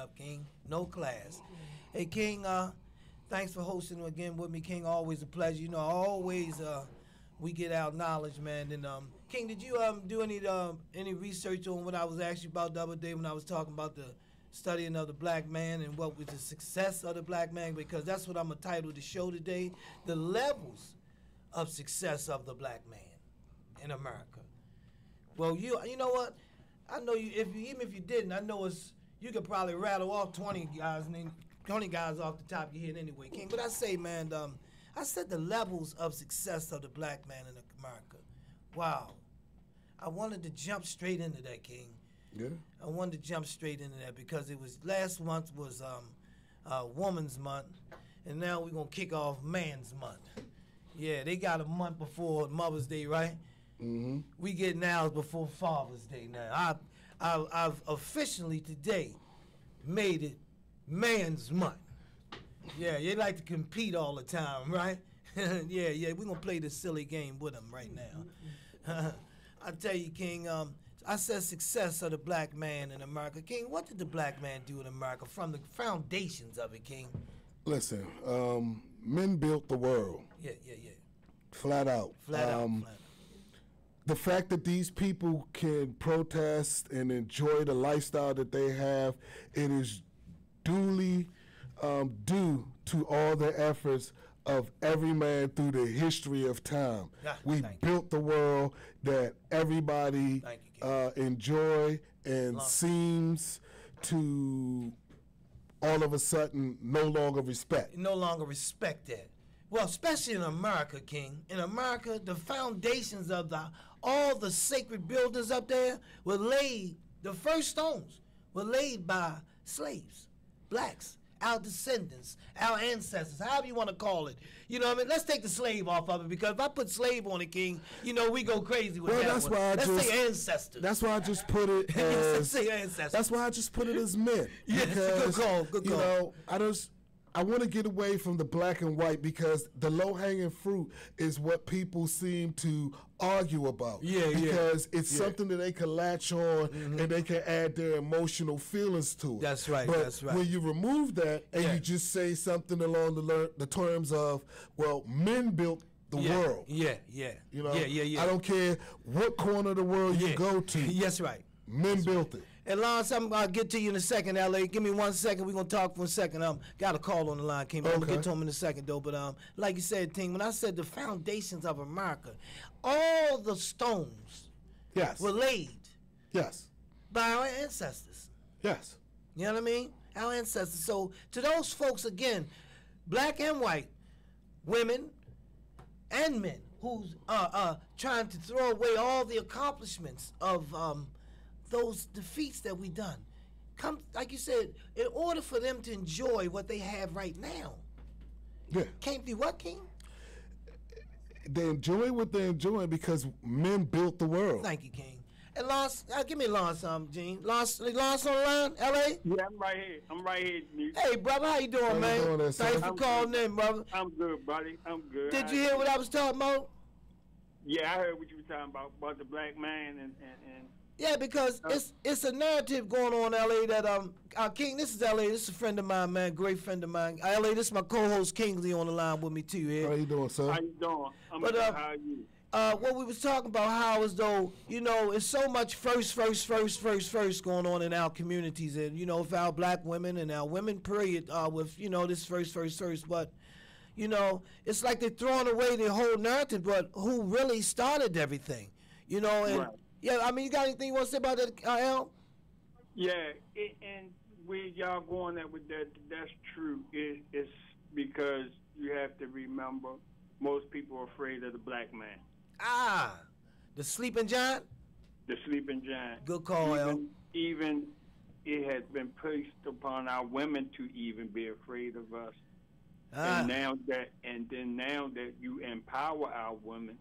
up, King. No class. Hey, King, thanks for hosting again with me, King. Always a pleasure. You know, always we get out knowledge, man. And King, did you do any research on what I was asking about the other day when I was talking about the studying of the black man and what was the success of the black man? Because that's what I'm gonna title the show today: the levels of success of the black man in America. Well, you know what? I know you. Even if you didn't, I know you could probably rattle off 20 guys and then 20 guys off the top of your head anyway, King. But I say, man, I said the levels of success of the black man in America. Wow. I wanted to jump straight into that, King. Yeah. I wanted to jump straight into that because it was last month was Woman's Month, and now we're gonna kick off Man's Month. Yeah, they got a month before Mother's Day, right? Mm-hmm. We get ours before Father's Day now. I've officially today made it Man's Month. Yeah, they like to compete all the time, right? yeah, we're gonna play this silly game with them right now. I tell you, King, I said success of the black man in America. King, what did the black man do in America from the foundations of it, King? Listen, men built the world. Yeah. Flat out. Flat out. The fact that these people can protest and enjoy the lifestyle that they have, it is duly due to all the efforts of every man through the history of time. We built the world that everybody enjoy and seems to all of a sudden no longer respect. No longer respect that. Well, especially in America, King. In America, the foundations of all the sacred buildings up there were laid, the first stones were laid by slaves, blacks, our descendants, our ancestors, however you want to call it. You know what I mean? Let's take the slave off of it, because if I put slave on it, King, you know, we go crazy with that one. Let's say ancestors. That's why I just put it as... say ancestors. That's why I just put it as men. Yes, good call, good call. You know, I want to get away from the black and white, because the low-hanging fruit is what people seem to argue about. Because it's something that they can latch on and they can add their emotional feelings to it. That's right, but that's right. when you remove that and you just say something along the terms of, well, men built the world. Yeah. You know, Yeah. I don't care what corner of the world you go to. Yes, right. Men built it. And Lance, I'm gonna get to you in a second, LA. Give me 1 second. We're gonna talk for a second. Got a call on the line, King. I'm gonna get to him in a second though. But like you said, Ting, when I said the foundations of America, all the stones were laid by our ancestors. Yes. You know what I mean? Our ancestors. So to those folks, again, black and white, women and men who's trying to throw away all the accomplishments of those defeats that we done. Come, like you said, in order for them to enjoy what they have right now. Can't be what, King? They enjoy what they're enjoying because men built the world. Thank you, King. And Lance, give me Lance, Gene. Lance on the line, LA? Yeah, I'm right here. Hey, brother, how you doing, man? Thanks for calling in, brother. I'm good, buddy. I'm good. Did you hear what I was talking about? Yeah, I heard what you were talking about the black man and yeah, because it's a narrative going on, LA, that King, this is LA, this is a friend of mine, man, great friend of mine. LA, this is my co-host Kingsley on the line with me too here. How you doing, sir? How you doing? I'm good. How are you? What we was talking about, how as though, you know, it's so much first going on in our communities, and, you know, with our black women and our women period, with, you know, this first, but, you know, it's like they're throwing away the whole narrative, but who really started everything, you know, and right. Yeah, I mean, you got anything you want to say about that, Al? Yeah, and where y'all going at with that, that's true. It's because you have to remember most people are afraid of the black man. Ah, the sleeping giant? The sleeping giant. Good call, Al. Even it has been placed upon our women to even be afraid of us. And now that you empower our women,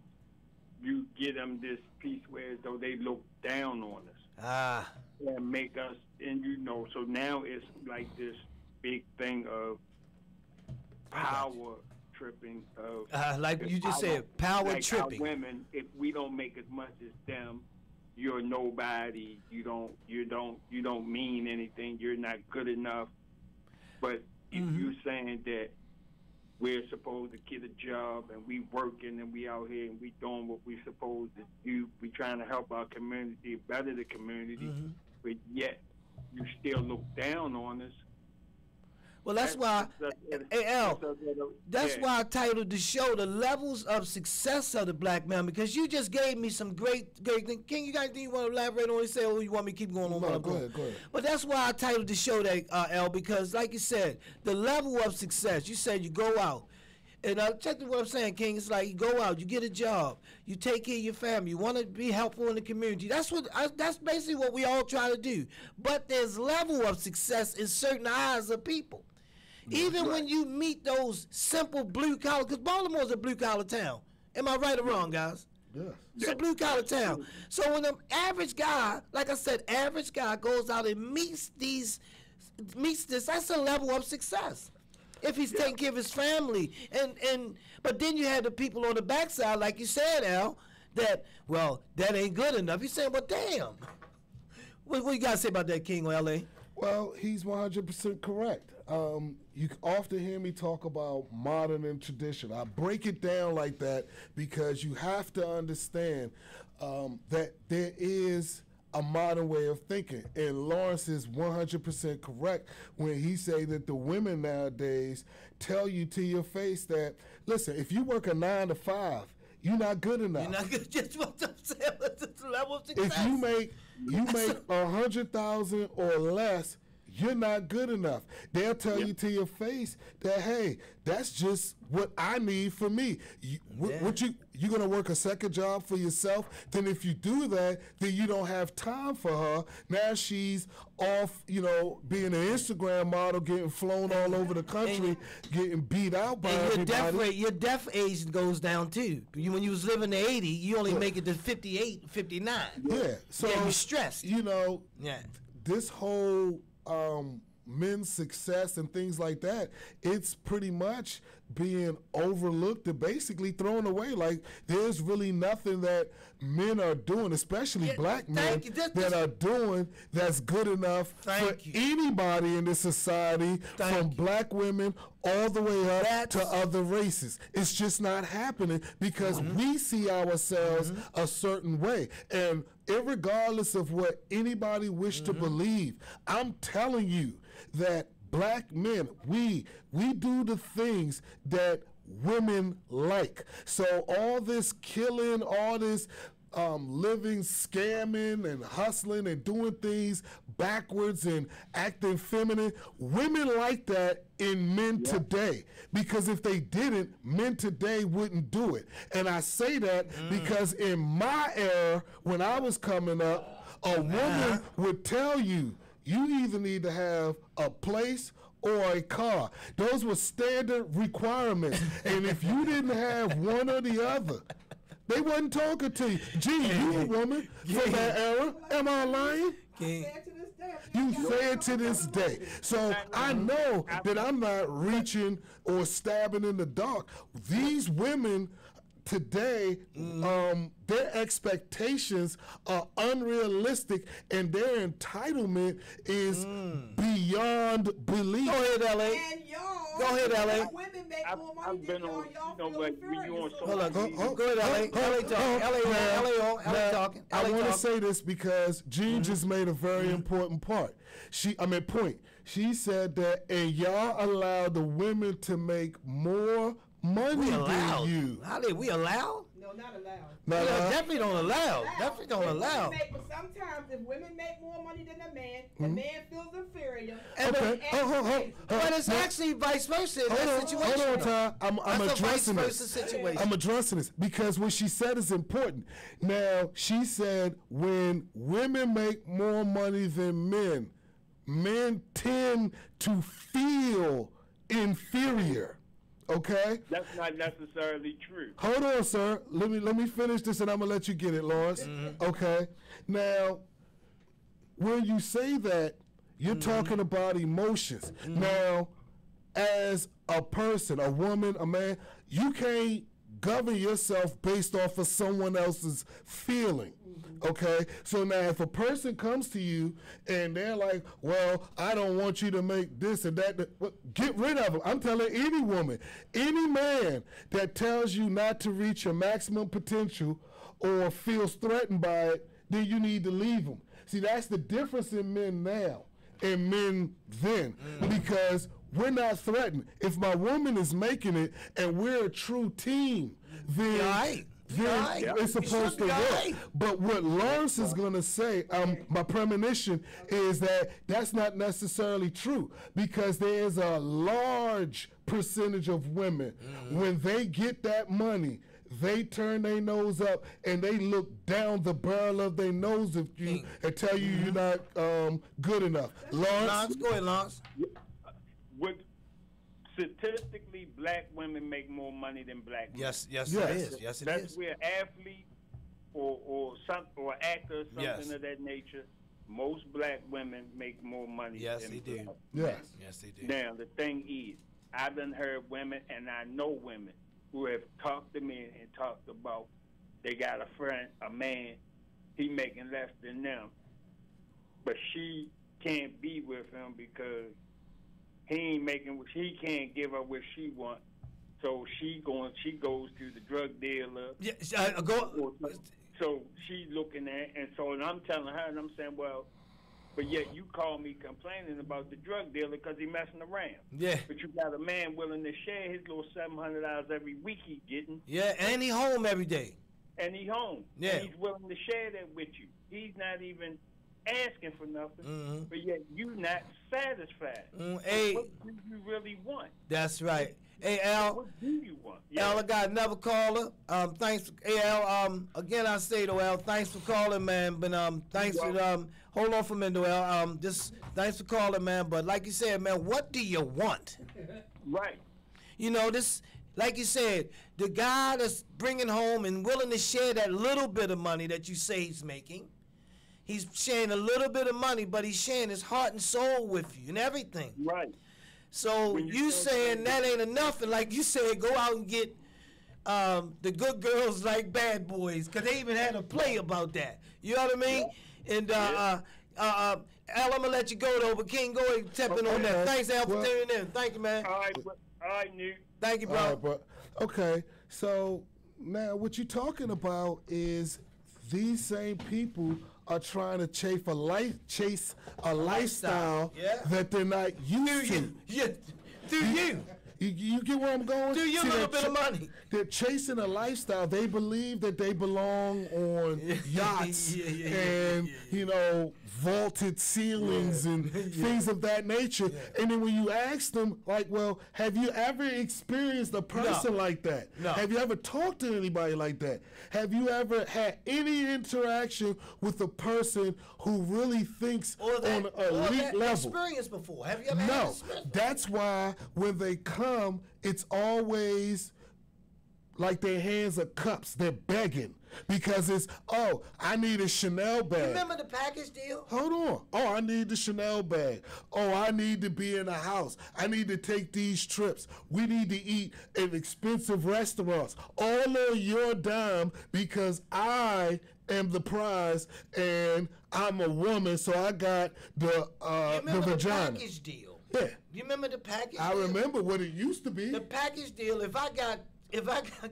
you get them this piece where as though they look down on us. And make us, and you know, so now it's like this big thing of power tripping. Of like you just said, power like tripping. Our women, if we don't make as much as them, you're nobody. You don't mean anything. You're not good enough. But if you're saying that we're supposed to get a job and we working and we out here and we doing what we supposed to do, we trying to help our community, better the community, but yet you still look down on us. Well, that's why, hey, Al, that's why I titled the show "The Levels of Success of the Black Man," because you just gave me some great things. King, you got anything you want to elaborate on? You say, or you want me to keep going on? No, go ahead. But that's why I titled the show that, Al, because like you said, the level of success. You said you go out. And check what I'm saying, King. It's like you go out, you get a job, you take care of your family, you want to be helpful in the community. That's basically what we all try to do. But there's level of success in certain eyes of people. Even when you meet those simple blue collar, because Baltimore's a blue collar town. Am I right or wrong, guys? Yes. It's a blue collar town. So when the average guy, like I said, average guy goes out and meets this, that's a level of success. If he's taking care of his family. But then you have the people on the backside, like you said, Al, that ain't good enough. You're saying, well, damn. What you got to say about that, King, or L.A.? Well, he's 100% correct. You often hear me talk about modern and tradition. I break it down like that because you have to understand that there is a modern way of thinking. And Lawrence is 100% correct when he say that the women nowadays tell you to your face that, listen, if you work a 9 to 5, you're not good enough. You're not good. Just what I'm saying. It's a level of success. If you make $100,000 or less, you're not good enough. They'll tell you to your face that, hey, that's just what I need for me. You're gonna work a second job for yourself? Then if you do that, then you don't have time for her. Now she's off, being an Instagram model, getting flown all over the country, getting beat out by everybody. Your death age goes down too. When you was living to 80, you only make it to 58, 59. Yeah, so you're stressed. This whole men's success and things like that, it's pretty much being overlooked and basically thrown away. Like, there's really nothing that men are doing, especially black men, that are doing that's good enough for anybody in this society, from black women all the way up to other races. It's just not happening because we see ourselves a certain way. And irregardless of what anybody wish to believe, I'm telling you that black men, we do the things that women like. So all this killing, all this living, scamming, and hustling, and doing things backwards and acting feminine, women like that in men today. Because if they didn't, men today wouldn't do it. And I say that because in my era, when I was coming up, a woman would tell you, you either need to have a place or a car. Those were standard requirements. And if you didn't have one or the other, they wasn't talking to you. Gee, you a woman from that era. Am I lying? You say it to this day. So I know that I'm not reaching or stabbing in the dark. These women today, their expectations are unrealistic and their entitlement is beyond belief. Go ahead, L.A. Go ahead, L.A. Women make more money than y'all. Hold on. Go ahead, L.A. L.A. talking. I want to say this because Jean just made a very important point. Point. She said that, and y'all allow the women to make more money than you. How did we allow? No, not allowed. No, definitely don't allow. Definitely don't allow. But sometimes if women make more money than a man, the man feels inferior. But it's actually vice versa in that situation. Hold on, Ty. I'm addressing this. I'm addressing this because what she said is important. Now, she said when women make more money than men tend to feel inferior. Okay? That's not necessarily true. Hold on, sir. Let me finish this and I'm gonna let you get it, Lawrence. Okay? Now, when you say that, you're talking about emotions. Now, as a person, a woman, a man, you can't govern yourself based off of someone else's feeling. Okay, so now if a person comes to you and they're like, well, I don't want you to make this and that, well, get rid of them. I'm telling any woman, any man that tells you not to reach your maximum potential or feels threatened by it, then you need to leave them. See, that's the difference in men now and men then, because we're not threatened. If my woman is making it and we're a true team, then it's supposed to work. But what Lawrence is going to say, my premonition, is that that's not necessarily true, because there's a large percentage of women, when they get that money, they turn their nose up and they look down the barrel of their nose at you and tell you you're not good enough. Lawrence? Go ahead, Lawrence. Statistically, black women make more money than black men. Yes, it is. Yes, it That's is. where athletes or actors, something of that nature, most black women make more money. Yes, than they do. black Yes. Yes, they do. Now, the thing is, I done heard women, and I know women, who have talked to me and talked about they got a friend, a man, he making less than them, but she can't be with him because he can't give her what she wants. So she goes to the drug dealer. Yeah, So she's looking at, and I'm telling her, and I'm saying, well, but yet you call me complaining about the drug dealer because he messing around. Yeah. But you got a man willing to share his little $700 every week he getting. Yeah, and he home every day. And he home. Yeah. And he's willing to share that with you. He's not even asking for nothing, but yet you not satisfied. Hey, what do you really want? That's right. Hey, Al. What do you want? Yeah. Al, I got another caller. Thanks. Hey, Al. Again, I say though, Al, thanks for calling, man. But thanks for hold on for a minute, though, Al. Just thanks for calling, man. But like you said, man, what do you want? Right. You know, this, like you said, the guy that's bringing home and willing to share that little bit of money that you say he's making. He's sharing a little bit of money, but he's sharing his heart and soul with you and everything. Right. So you saying that ain't enough, and like you said, go out and get the good girls like bad boys, because they even had a play about that. You know what I mean? Yeah. And Al, I'm gonna let you go though, but King, go ahead and tap in on that. Thanks, Al, for tuning in. Thank you, man. All right, Nick. Thank you, bro. All right, bro. Okay, so now what you're talking about is these same people are trying to chase a lifestyle that they're not used to. You get where I'm going? Do you a little bit of money? They're chasing a lifestyle. They believe that they belong on yachts and, you know, vaulted ceilings and things of that nature. And then when you ask them, like, well, have you ever experienced a person like that? No. Have you ever talked to anybody like that? Have you ever had any interaction with a person who really thinks on an elite level? Experience before? Have you ever had experience before? That's why when they come, it's always like their hands are cups. They're begging because it's, oh, I need a Chanel bag. Remember the package deal? Hold on. Oh, I need the Chanel bag. Oh, I need to be in a house. I need to take these trips. We need to eat in expensive restaurants. All on your dime because I am the prize and I'm a woman, so I got the vagina. The package deal? Yeah. You remember the package I deal? remember what it used to be. The package deal, if I got,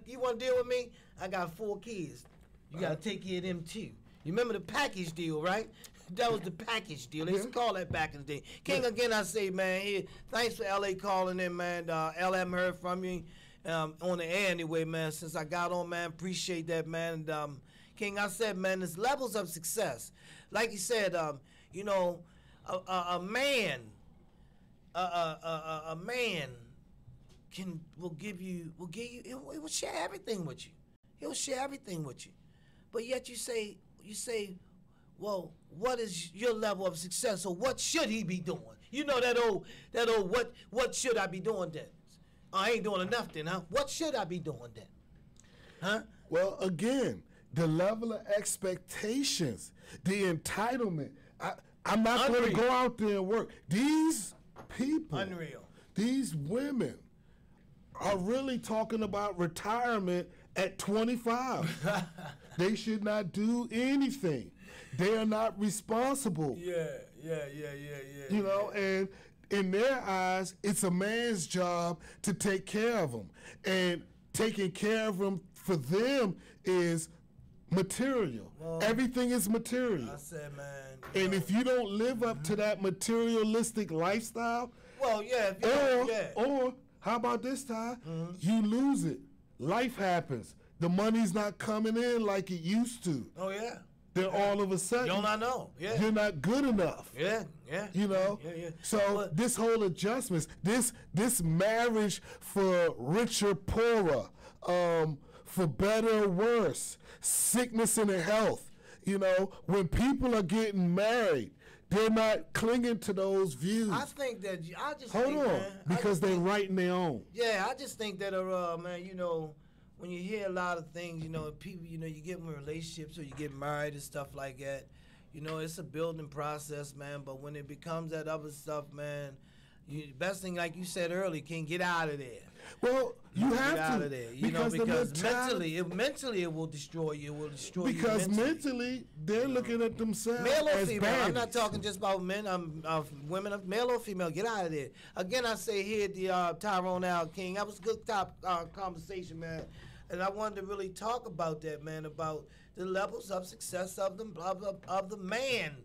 you want to deal with me? I got 4 kids. You got to take care of them too. You remember the package deal, right? That was the package deal. They used to call that back in the day. King, again, I say, man, here, thanks for LA calling in, man. L, haven't heard from you on the air anyway, man, since I got on, man. Appreciate that, man. And, King, I said, man, there's levels of success. Like you said, you know, a man will share everything with you. He'll share everything with you. But yet you say, well, what is your level of success, or what should he be doing? You know that old what should I be doing then? I ain't doing enough then, huh? What should I be doing then? Huh? Well, again, the level of expectations, the entitlement. I'm not going to go out there and work. These people, these women are really talking about retirement at 25. They should not do anything. They are not responsible. Yeah. You know, and in their eyes, it's a man's job to take care of them. And taking care of them for them is material. Well, everything is material. I said, man. And if you don't live up to that materialistic lifestyle, well, yeah. Or how about this, Ty? You lose it. Life happens. The money's not coming in like it used to. Oh, yeah. Then all of a sudden, Don't I know? Yeah. you're not good enough. Yeah. You know? Yeah. So this whole adjustments, this marriage for richer, poorer, for better or worse, sickness and health. You know, when people are getting married, they're not clinging to those views. I think that Hold on, because they're writing their own. Yeah, I just think that man, you know, when you hear a lot of things, you know, people, you know, you get in relationships or you get married and stuff like that, you know, it's a building process, man. But when it becomes that other stuff, man, best thing, like you said earlier, King, get out of there. Well, you have get out to of there, because mentally it will destroy you. It will destroy you because mentally they're looking at themselves male or as female. baddies. I'm not talking just about men. I'm women, male or female. Get out of there. Again, I say here at the Tyrone and King. That was a good conversation, man. And I wanted to really talk about that, man, about the levels of success of the man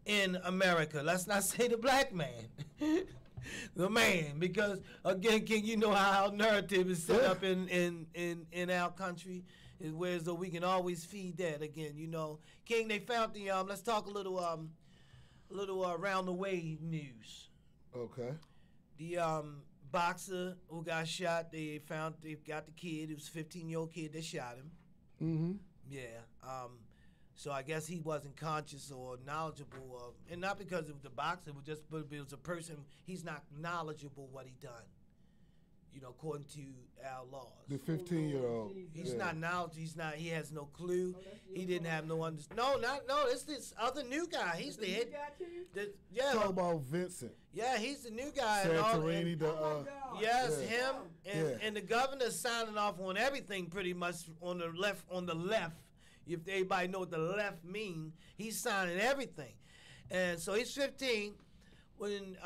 in America. Let's not say the black man. The man, because again, King, you know how our narrative is set up in our country, is where as though we can always feed that. Again, you know, King, they found the let's talk a little around the way news. Okay. The boxer who got shot, they've got the kid. It was a 15-year-old kid that shot him. Mm-hmm. Yeah. So I guess he wasn't conscious or knowledgeable of, and not because it was the boxer, but it was a person, he's not knowledgeable what he done, you know, according to our laws. The 15-year-old. He's not knowledgeable, he has no clue. He didn't have no understanding. No, it's this other new guy. He's dead. Talk about Vincent. Yeah, he's the new guy. Santorini, yes, him and the governor's signing off on everything pretty much on the left. If everybody know what the left mean, he's signing everything. And so he's 15. When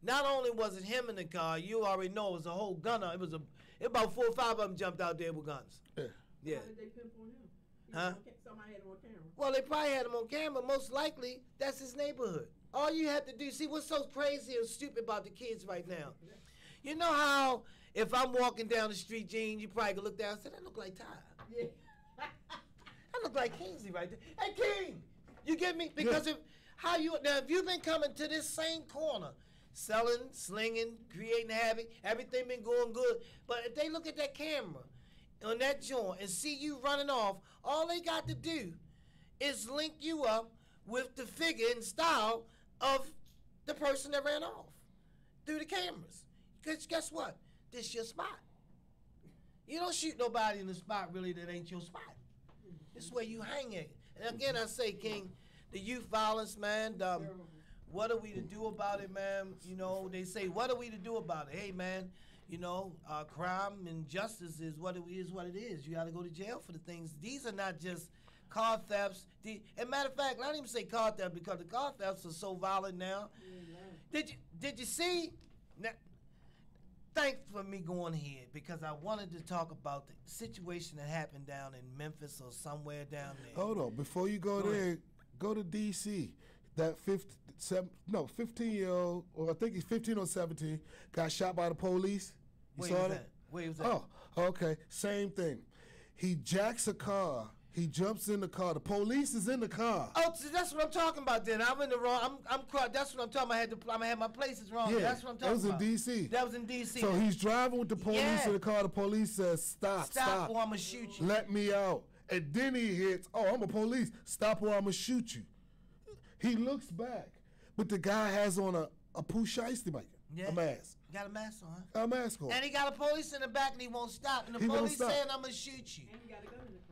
not only was it him in the car, you already know it was a whole gunner. It was about 4 or 5 of them jumped out there with guns. Yeah. How did they pimp on him? Huh? Somebody had him on camera. Well, they probably had him on camera. Most likely, that's his neighborhood. All you have to do, see what's so crazy and stupid about the kids right now. You know how if I'm walking down the street, Gene, you probably could look down and say, that look like Ty. Yeah. I look like Kingsley right there. Hey, King, you get me? Because if you've been coming to this same corner, selling, slinging, creating havoc, everything been going good. But if they look at that camera on that joint and see you running off, all they got to do is link you up with the figure and style of the person that ran off through the cameras. Because guess what? This your spot. You don't shoot nobody in the spot really that ain't your spot. This is where you hang it. And again, I say, King, the youth violence, man, what are we to do about it, man? You know, they say, what are we to do about it? Hey, man, you know, crime and justice is what it is. You got to go to jail for the things. These are not just car thefts. And matter of fact, I don't even say car theft because the car thefts are so violent now. Did you see? Now, thanks for me going here because I wanted to talk about the situation that happened down in Memphis or somewhere down there. Hold on, before you go there, go to D.C. That 15-year-old, or I think he's 15 or 17, got shot by the police. You saw that? Where was that? Oh, okay, same thing. He jacks a car. He jumps in the car. The police is in the car. Oh, so that's what I'm talking about. Then I'm in the wrong. That's what I'm talking about. I had my places wrong. Yeah, that's what I'm talking about. That was in D.C. That was in D.C. So he's driving with the police in the car. The police says, "Stop! Or I'm gonna shoot you. Let me out." And then he hits. Oh, I'm a police. Stop or I'm gonna shoot you. He looks back, but the guy has on a Pooh Shiesty bike, a mask. Got a mask on. Huh? A mask on. And he got a police in the back, and he won't stop. And the police saying, "I'm gonna shoot you." And he got a gun in the car.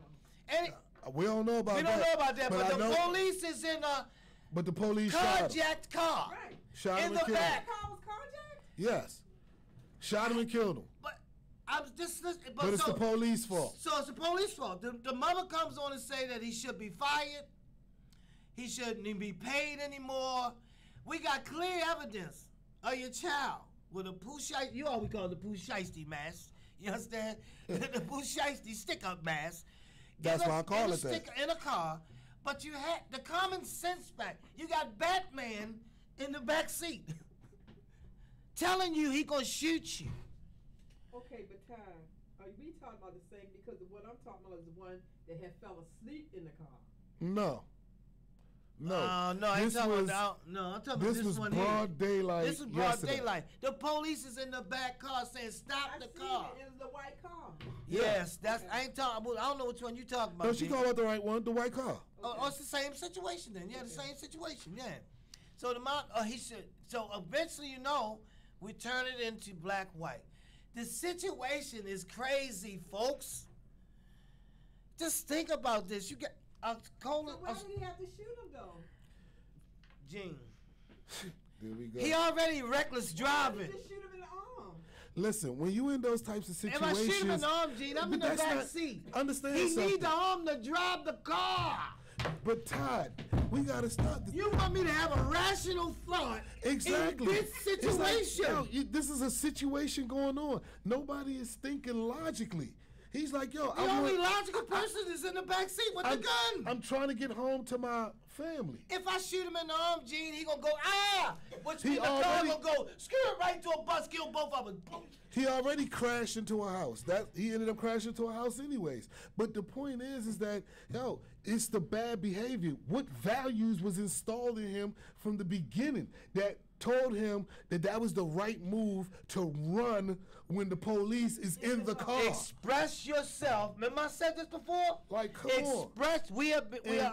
And we don't know about that. We don't know about that, but the police is in a but the police carjacked car. Right. Shot him in and the killed back. him. The car was carjacked? Yes. Shot him and killed him. But I'm just listening. But it's the police fault. So it's the police fault. The mother comes on and say that he should be fired. He shouldn't even be paid anymore. We got clear evidence of your child with a Pooh-Shiesty, you always call it the Pooh-Shiesty mask. You understand? The Pooh-Shiesty stick-up mask. That's why I call it that. Sticker in a car, but you had the common sense back. You got Batman in the back seat telling you he gonna shoot you. Okay, but Ty, are we talking about the same? Because what I'm talking about is the one that had fell asleep in the car. No. No. No, I ain't talking about I'm talking about this one here. This was broad daylight. This is broad daylight. The police is in the back car saying, "Stop the car." It was the white car. Yes, that's. I ain't talking about. I don't know which one you talking about. No, she talking about the right one, the white car. Oh, it's the same situation then. Yeah, the same situation. Yeah. So the mom, he should. So eventually, we turn it into black-white. The situation is crazy, folks. Just think about this. You got. So why did he have to shoot him though? Gene. There we go. He already reckless driving. Just shoot him in the arm. Listen, when you in those types of situations, if I shoot him in the arm, Gene, I'm in the back seat. Understand he something. He need the arm to drive the car. But Todd, we gotta stop. You want me to have a rational thought exactly in this situation? Like, this is a situation going on. Nobody is thinking logically. He's like, the only logical person is in the back seat with the gun. I'm trying to get home to my family. If I shoot him in the arm, Gene, he gonna go, which means the car gonna go, screw it right to a bus, kill both of us. He already crashed into a house. He ended up crashing into a house anyways. But the point is that, it's the bad behavior. What values was installed in him from the beginning that told him that was the right move to run when the police is in the car? Express yourself. Remember I said this before? Like, come on. We are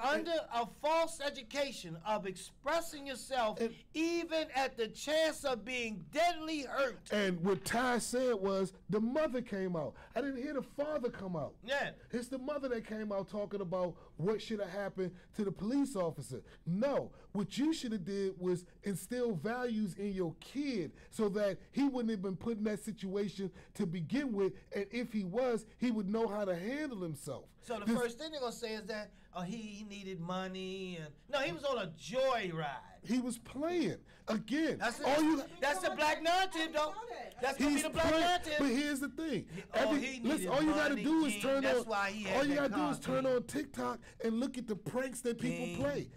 under a false education of expressing yourself even at the chance of being deadly hurt. And what Ty said was the mother came out. I didn't hear the father come out. Yeah. It's the mother that came out talking about what should have happened to the police officer. No, what you should have did was instill values in your kid so that he wouldn't have been put in that situation to begin with, and if he was, he would know how to handle himself. So the first thing they're going to say is that he needed money, and no, he was on a joyride. He was playing. Again, that's the black narrative, though. That's going to be the black narrative. But here's the thing. All you got to do is turn on. All you got to do is turn on TikTok and look at the pranks that people play.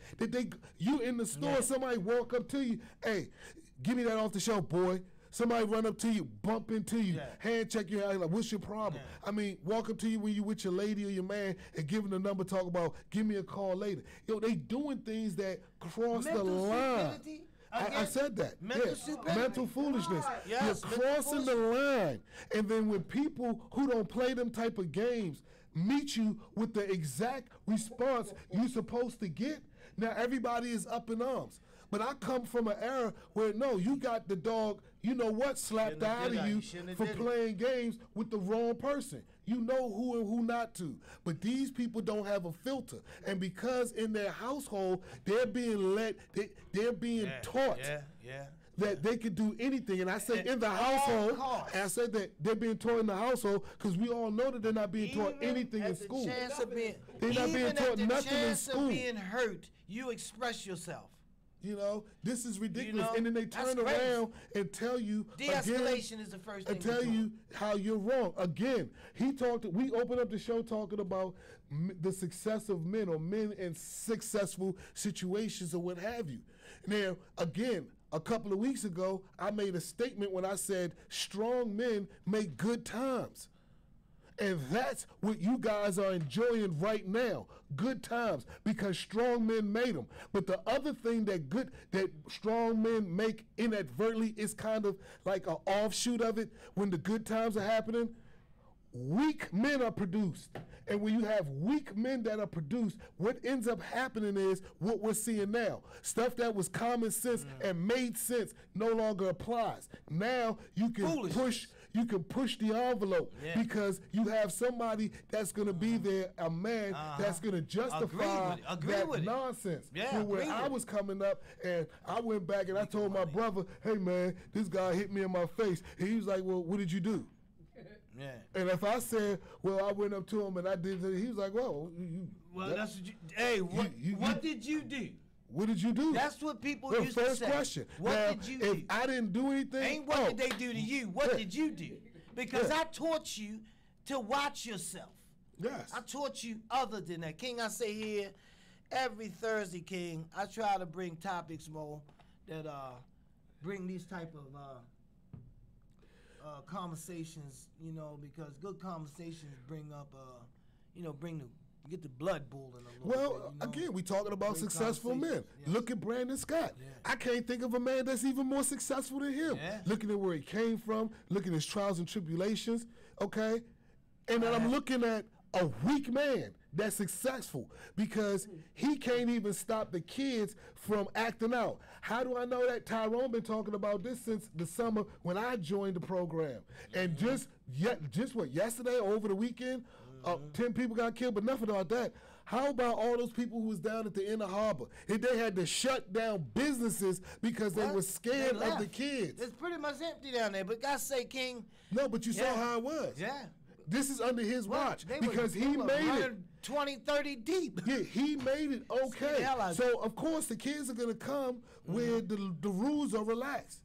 You in the store, somebody walk up to you, hey, give me that off the shelf, boy. Somebody run up to you, bump into you, hand check your hand, like, what's your problem? I mean, walk up to you when you with your lady or your man and give them the number, talk about, give me a call later. They doing things that cross the line. I said that. Mental foolishness. You're crossing the line. And then when people who don't play them type of games meet you with the exact response you're supposed to get, now everybody is up in arms. But I come from an era where, no, you got the dog, slapped out of you for playing games with the wrong person. You know who and who not to. But these people don't have a filter. And because in their household, they're being taught that they could do anything. And I said in the household, and I said that they're being taught in the household because we all know that they're not being taught anything in school. They're not being taught nothing in school. Of being hurt, you express yourself. This is ridiculous. And then they turn around and tell you de-escalation is the first thing. And tell you how you're wrong. Again, we opened up the show talking about the success of men or men in successful situations or what have you. Now, again, a couple of weeks ago, I made a statement when I said strong men make good times. And that's what you guys are enjoying right now, good times, because strong men made them. But the other thing that strong men make inadvertently is kind of like an offshoot of it. When the good times are happening, weak men are produced. And when you have weak men that are produced, what ends up happening is what we're seeing now. Stuff that was common sense and made sense no longer applies. Now you can push the envelope because you have somebody that's going to be there, a man that's going to justify that nonsense. When I was coming up and I went back and I told my brother, hey man, this guy hit me in my face. And he was like, well, what did you do? Yeah. And if I said, well, I went up to him and I did it, he was like, well, that's what you, hey, what did you do? What did you do? That's what people well, used to say. First question. What now, did you if do? I didn't do anything. Ain't what did they do to you? What did you do? Because I taught you to watch yourself. Yes. I taught you other than that. King, I say here, every Thursday, King, I try to bring topics more that bring these type of conversations, you know, because good conversations bring up, get the blood boiling a little bit. Well, again, we talking about Great successful men. yes. Look at Brandon Scott. Yeah. I can't think of a man that's even more successful than him. Yeah. Looking at where he came from, looking at his trials and tribulations, okay? And then I'm looking at a weak man that's successful because he can't even stop the kids from acting out. How do I know that? Tyrone been talking about this since the summer when I joined the program. And just what, yesterday or over the weekend, 10 people got killed, but nothing about that. How about all those people who was down at the inner harbor? And they had to shut down businesses because they were scared of the kids. It's pretty much empty down there, but God say, King. No, but you saw how it was. Yeah. This is under his watch because he made it 20, 30 deep. Yeah, he made it okay. So of course the kids are gonna come where the rules are relaxed.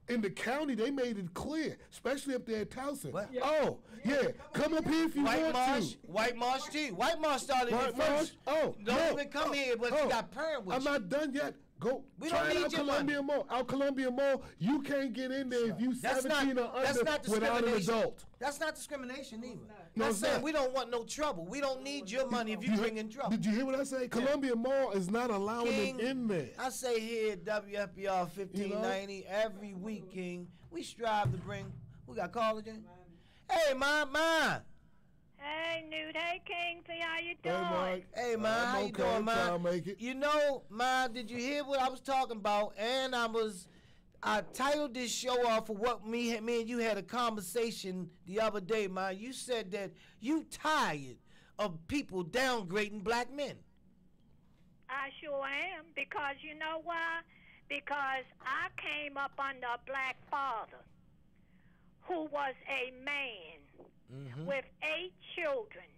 In the county, they made it clear, especially up there at Towson. Yeah. Oh, yeah, come up here if you want to. White Marsh too. White Marsh started it first. Don't even come here, but you got parent with I'm not done yet. Go we try don't it need out your Columbia Mall. Out Columbia Mall, you can't get in there if you 17 or under without an adult. That's not discrimination either. No, I'm saying we don't want no trouble. We don't need your money if you bring in trouble. Did you hear what I say? Columbia Mall is not allowing them in there. I say here at WFBR 1590 every week, King, we strive to bring. We got callers in. Hey, Ma. Hey, Newt. Hey, Kingsley. How you Hey, doing? Mike. Hey, Ma. How you doing, Ma? I'll make it. You know, Ma, did you hear what I was talking about? And I titled this show off of what me and you had a conversation the other day, Ma. You said that you tired of people downgrading black men. I sure am, because you know why? Because I came up under a black father who was a man with 8 children,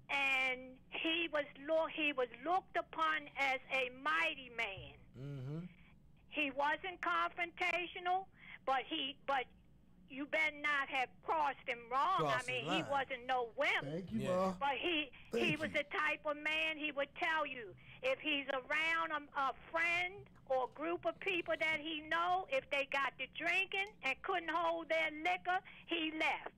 and he was looked upon as a mighty man. He wasn't confrontational, but you better not have crossed him wrong. He wasn't no wimp. Thank you, Ma. But he was the type of man, he would tell you if he's around a friend or a group of people that he know, if they got to drinking and couldn't hold their liquor, he left.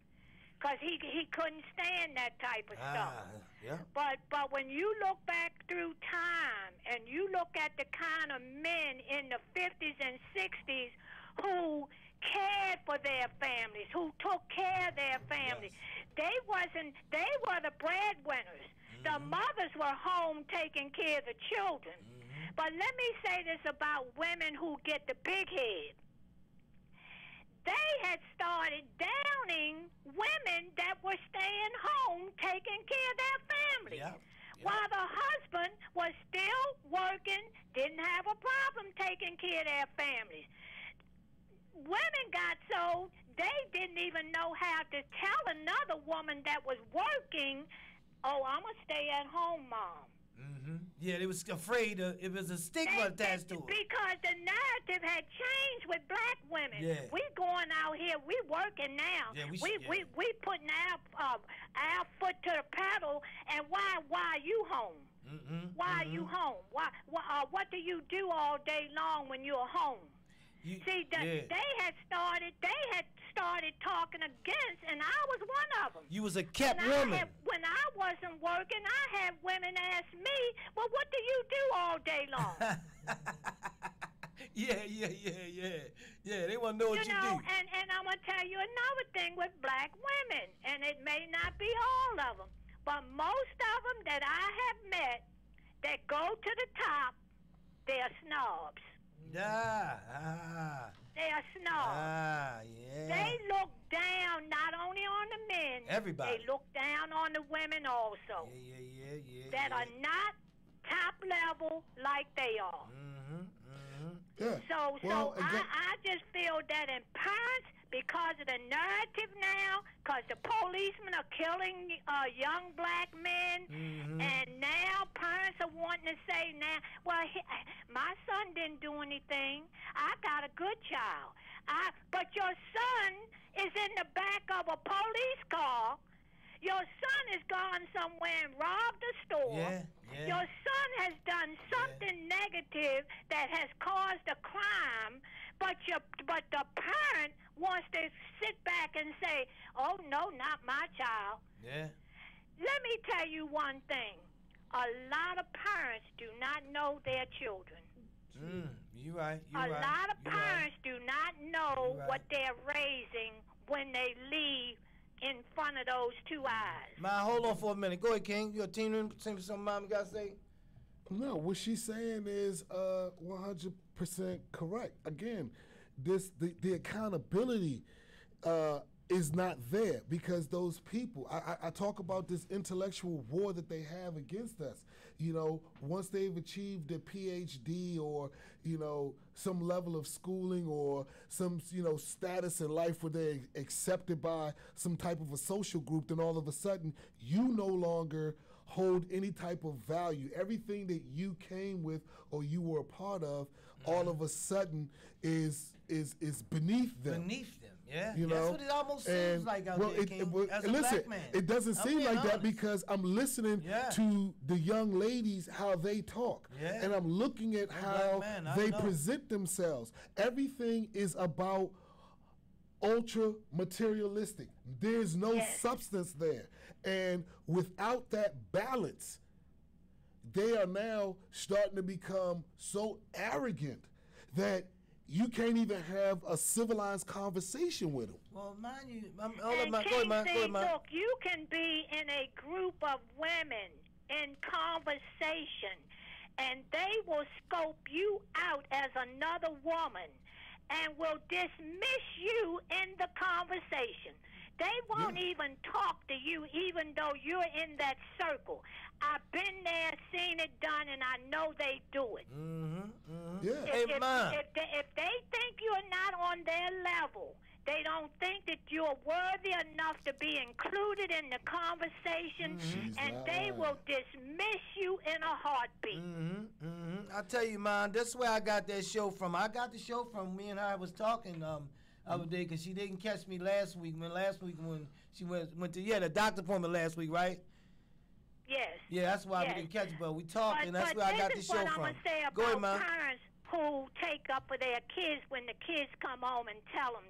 Because he couldn't stand that type of stuff. Yeah. But when you look back through time and you look at the kind of men in the 50s and 60s who cared for their families, who took care of their families, they were the breadwinners. The mothers were home taking care of the children. But let me say this about women who get the big head. They had started downing women that were staying home taking care of their families. While the husband was still working, didn't have a problem taking care of their families. Women got so they didn't even know how to tell another woman that was working, oh, I'm a stay-at-home mom. Yeah, they was afraid it was a stigma attached to it. Because the narrative had changed with black women. Yeah. We going out here, we working now. Yeah, we putting our foot to the pedal, and why are you home? Why are you home? What do you do all day long when you're home? They had started talking against, and I was one of them. You was a kept woman. When I wasn't working, I had women ask me, well, what do you do all day long? Yeah, they want to know what you do. And I'm going to tell you another thing with black women, and it may not be all of them, but most of them that I have met that go to the top, they're snobs. They are snobs. They look down not only on the men, everybody. They look down on the women also. That are not top level like they are. So I just feel that in parents, because of the narrative now, because the policemen are killing young black men, and now parents are wanting to say now, well, my son didn't do anything. I got a good child. But your son is in the back of a police car. Your son has gone somewhere and robbed a store. Your son has done something negative that has caused a crime, but the parent wants to sit back and say, oh, no, not my child. Let me tell you one thing. A lot of parents do not know their children. You're right. A lot of parents do not know what they're raising when they leave in front of those two eyes. Ma, hold on for a minute. Go ahead, King. You a teen? Something Mom got to say? No, what she's saying is 100% correct. Again, the accountability is not there because those people, I talk about this intellectual war that they have against us. You know, once they've achieved a PhD or, you know, some level of schooling or some, you know, status in life where they're accepted by some type of a social group, then all of a sudden you no longer hold any type of value. Everything that you came with or you were a part of, all of a sudden is beneath them. Yeah, you know? That's what it almost seems like out there, King. As a black man. It doesn't seem like that because I'm listening Yeah. to the young ladies, how they talk. Yeah. And I'm looking at how they present themselves. Everything is about ultra materialistic. There's no substance there. And without that balance, they are now starting to become so arrogant that you can't even have a civilized conversation with them. Well, mind you, Go ahead, look, you can be in a group of women in conversation, and they will scope you out as another woman and will dismiss you in the conversation. They won't even talk to you, even though you're in that circle. I've been there, seen it done, and I know they do it. If they think you're not on their level, they don't think that you're worthy enough to be included in the conversation, and they will dismiss you in a heartbeat. I tell you, man, that's where I got that show from. I got the show from me and her was talking other day because she didn't catch me last week. When she went to the doctor appointment last week, right? Yes. Yeah, that's why we didn't catch it, but we talked, and that's where I got the show from. But this is what I'm going to say about parents who take up for their kids when the kids come home and tell them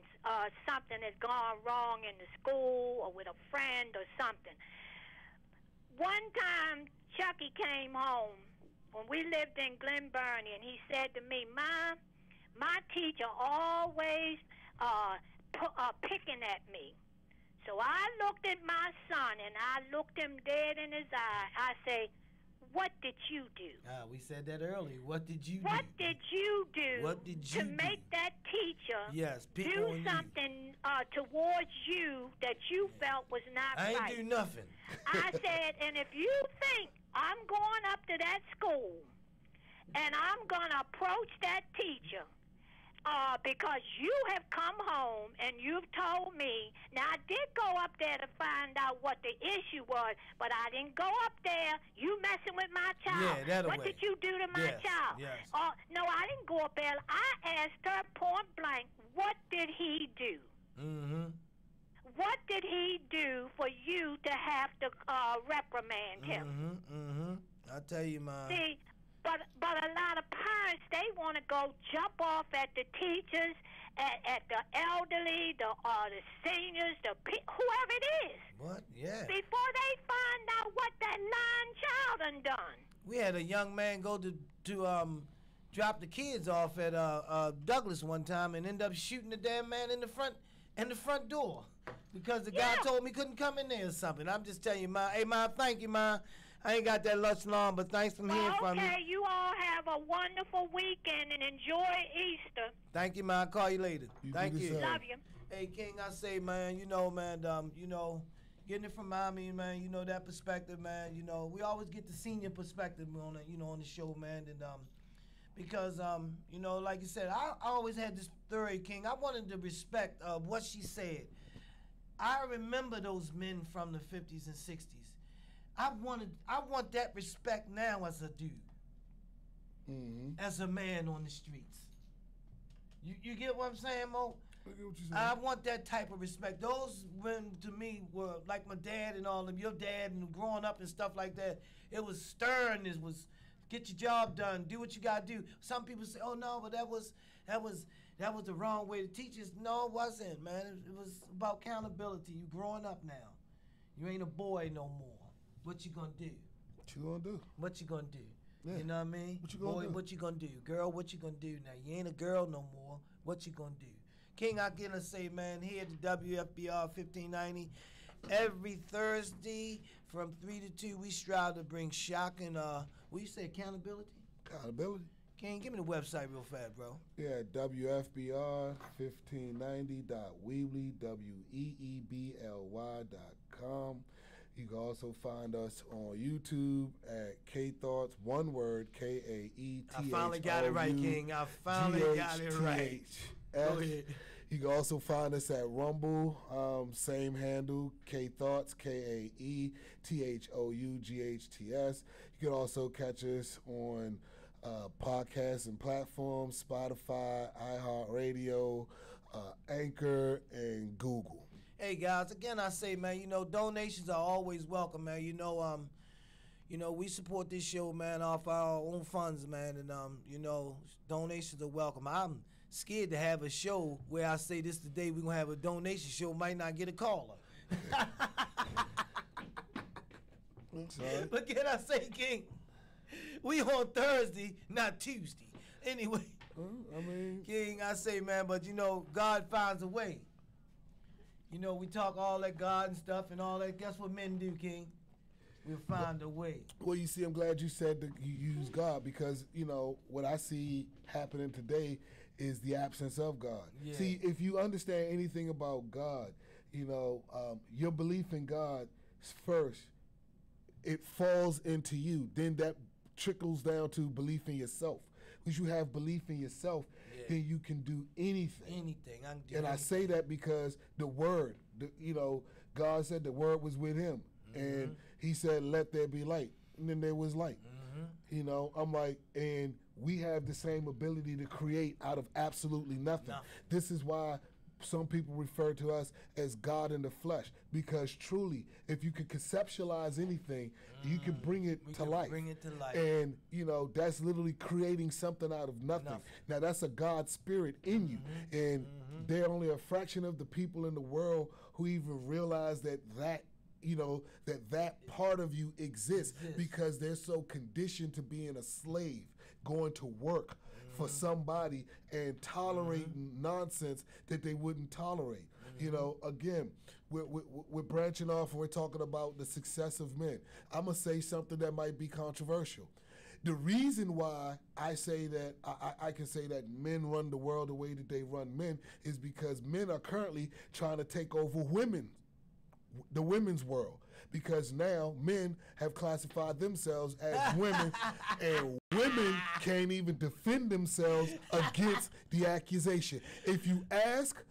something has gone wrong in the school or with a friend or something. One time, Chucky came home when we lived in Glen Burnie, and he said to me, Mom, my teacher always picking at me. So I looked at my son, and I looked him dead in his eye. I say, what did you do? We said that earlier. What did you do? What did you do to make that teacher do something towards you that you felt was not right? I ain't do nothing. I said, and if you think I'm going up to that school and I'm going to approach that teacher because you have come home and you've told me. Now, I did go up there to find out what the issue was, but I didn't go up there. You messing with my child. Yeah, what did you do to my child? Yes. No, I didn't go up there. I asked her point blank, what did he do? What did he do for you to have to reprimand him? I tell you, Mom. See, but a lot of parents, they want to go jump off at the teachers, at the elderly, the seniors, whoever it is. What? Yeah. Before they find out what that lying child done. We had a young man go to drop the kids off at Douglas one time and end up shooting the damn man in the front door because the guy told me he couldn't come in there or something. I'm just telling you, Ma. Hey, Ma, thank you, Ma. I ain't got that much long, but thanks for hearing from you. Okay, you all have a wonderful weekend and enjoy Easter. Thank you, man. I'll call you later. Thank you. Love you. Hey, King, I say, man, getting it from mommy, man, that perspective, man, we always get the senior perspective on it, on the show, man. And because you know, like you said, I always had this theory, King. I wanted the respect of what she said. I remember those men from the 50s and 60s. I want that respect now as a dude, as a man on the streets. You get what I'm saying, Mo? I get what you're saying. I want that type of respect. Those men to me were like my dad and all of your dad and growing up and stuff like that. It was stern. It was get your job done, do what you gotta do. Some people say, "Oh no, but that was the wrong way to teach us." No, it wasn't, man. It was about accountability. You growing up now. You ain't a boy no more. What you gonna do? What you gonna do? What you gonna do? Yeah. You know what I mean? What you gonna Boy, do? what you gonna do? Girl, what you gonna do? Now, you ain't a girl no more. What you gonna do? King, I get to say, man, here at the WFBR 1590, every Thursday from 3 to 2, we strive to bring shock and, what you say, accountability? Accountability. King, give me the website real fast, bro. Yeah, WFBR1590.weebly, WEEBLY.com. You can also find us on YouTube at K Thoughts, one word, KAETHOUGH. I finally got it right, King. I finally got it right. Go ahead. You can also find us at Rumble, same handle, K Thoughts, KAETHOUGHTS. You can also catch us on podcasts and platforms, Spotify, iHeartRadio, Anchor, and Google. Hey guys, again I say, man, you know, donations are always welcome, man. You know, we support this show, man, off our own funds, man, and you know, donations are welcome. I'm scared to have a show where I say this today we're gonna have a donation show, might not get a caller. Sorry. But can I say, King, we on Thursday, not Tuesday. Anyway, I mean, King, I say, man, but you know, God finds a way. You know, we talk all that God and stuff and all that. Guess what men do, King? We'll find a way. well, you see, I'm glad you said that you use God, because, you know, what I see happening today is the absence of God. Yeah. See, if you understand anything about God, you know, your belief in God first, it falls into you. Then that trickles down to belief in yourself. Because you have belief in yourself, then you can do anything. Anything. I can do And I say that because the word, you know, God said the word was with him. And he said, let there be light. And then there was light. You know, I'm like, and we have the same ability to create out of absolutely nothing. This is why some people refer to us as God in the flesh, because truly, if you can conceptualize anything, you can bring it to life. Bring it to life. And, you know, that's literally creating something out of nothing. Now, that's a God spirit in you. And there are only a fraction of the people in the world who even realize that you know, that part of you exists, because they're so conditioned to being a slave, going to work for somebody and tolerating nonsense that they wouldn't tolerate. You know, again, we're branching off and we're talking about the success of men. I'm going to say something that might be controversial. The reason why I say that I can say that men run the world the way that they run men is because men are currently trying to take over the women's world, because now men have classified themselves as women, and women can't even defend themselves against the accusation. If you ask